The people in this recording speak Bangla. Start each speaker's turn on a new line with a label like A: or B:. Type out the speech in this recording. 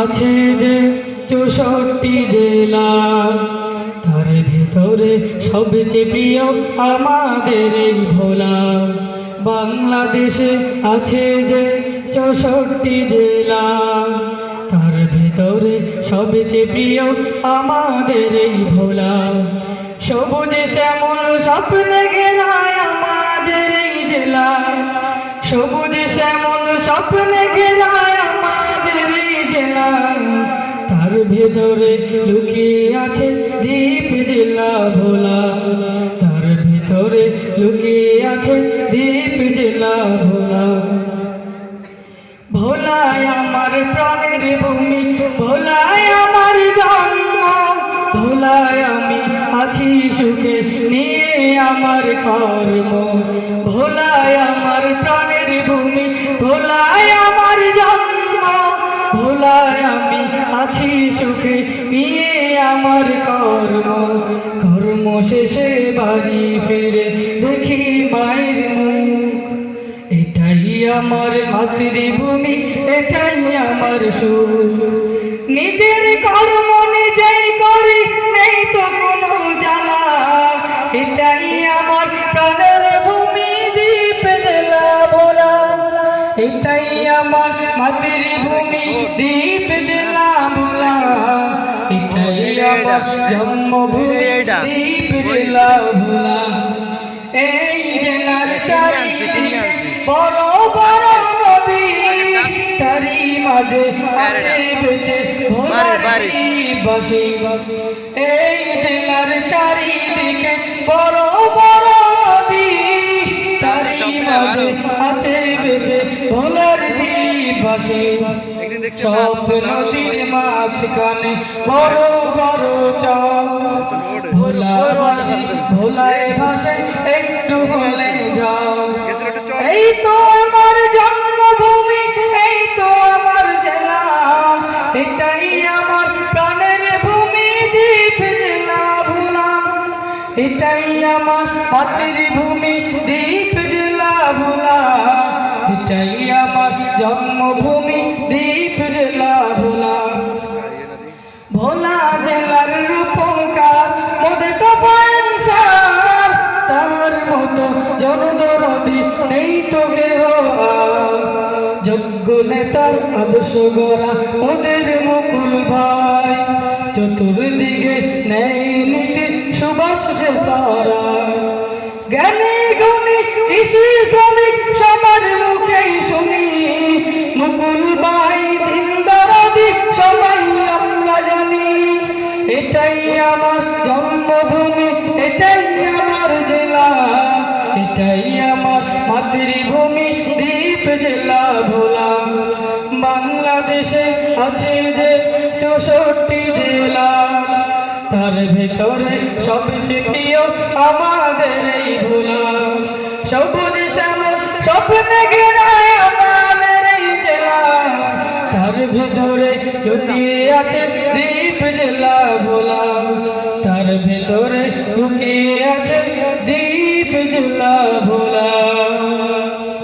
A: আছে যে 64 জেলা, তার ভিতরে সবচেয়ে প্রিয় আমাদের এই ভোলা। বাংলাদেশে আছে যে 64 জেলা, তার ভিতরে সবচেয়ে প্রিয় আমাদের এই ভোলা। সবুজ শ্যামল স্বপ্নে ঘেরায় আমাদের এই জেলা, সবুজ শ্যামল স্বপ্নে ঘেরায় আমাদের এই জেলা। তার ভেতরে লুকিয়ে আছে দ্বীপ জেলা ভোলা, তার ভিতরে লুকিয়ে আছে দ্বীপ জেলা ভোলা। ভোলায় আমার প্রাণের ভূমি, ভোলায় আমার জন্ম, ভোলায় আমি আছি সুখে নিয়ে আমার কর্ম। ভোলায় আমার প্রাণের ভূমি, ভোলায় আমার জন্ম, ভোলায় আমি আছি সুখে নিয়ে আমার কর্ম। কর্ম শেষে বাড়ি ফিরে দেখি মায়ের মুখ, এটাই আমার মাতৃভূমি, এটাই আমার সুখ। নিজের কর্ম নিজেই করি, নেই তো কোনো জানা, এটাই আমার প্রাণের ভূমি দ্বীপ জেলা ভোলা, এটাই আমার মাতৃভূমি দ্বীপ জেলা ভোলা, এটাই আমার জন্মভূমি দ্বীপ জেলা ভোলা। এই জেলার চারিদিকে বড় বড় নদী, তারই মাঝে আছে বেঁচে ভোলার বাসী। এই জেলার চারিদিকে বড় বড় নদী, তারই মাঝে আছে বেঁচে ভোলার বাসী। সব নদীর মাঝখানে বড় বড় চর, ভোলাবাসী ভোলায় ভাসে একটু হলে যাও। এই তো আমার জন্মভূমি, এই তো আমার জেলা, এটাই আমার প্রাণের ভূমি দ্বীপ জেলা ভোলা, এটাই আমার মাতৃভূমি দ্বীপ জেলা ভোলা, এটাই আমার জন্মভূমি দ্বীপ জেলা ভোলা। ভোলা জেলার রূপকার মোদের তো পানসার, তার মতো জনদরদি নেই তো কেহ। যোগ্য নেতার আদর্শ গড়া ওদের মুকুল ভাই, চতুর্দিকে নেই নীতি সুবাস যে সারা। জ্ঞানী গুণী কৃষি শ্রমিক সবার মুখেই শুনি, মুকুল ভাই দিন দরদি সবাই আমরা জানি। এটাই আমার জন্মভূমি, এটাই আমার জেলা, এটাই আমার মাতৃভূমি দ্বীপ জেলা ভোলা। বাংলাদেশে আছে যে 64 জেলা, তার ভেতরে সবচেয়ে প্রিয় আমাদের এই ভোলা। সবুজ শ্যামল স্বপ্নে ঘেরায় আমাদের এই জেলা, তার ভেতরে লুকিয়ে আছে দ্বীপ জেলা ভোলা, তার ভেতরে লুকিয়ে আছে দ্বীপ জেলা ভোলা।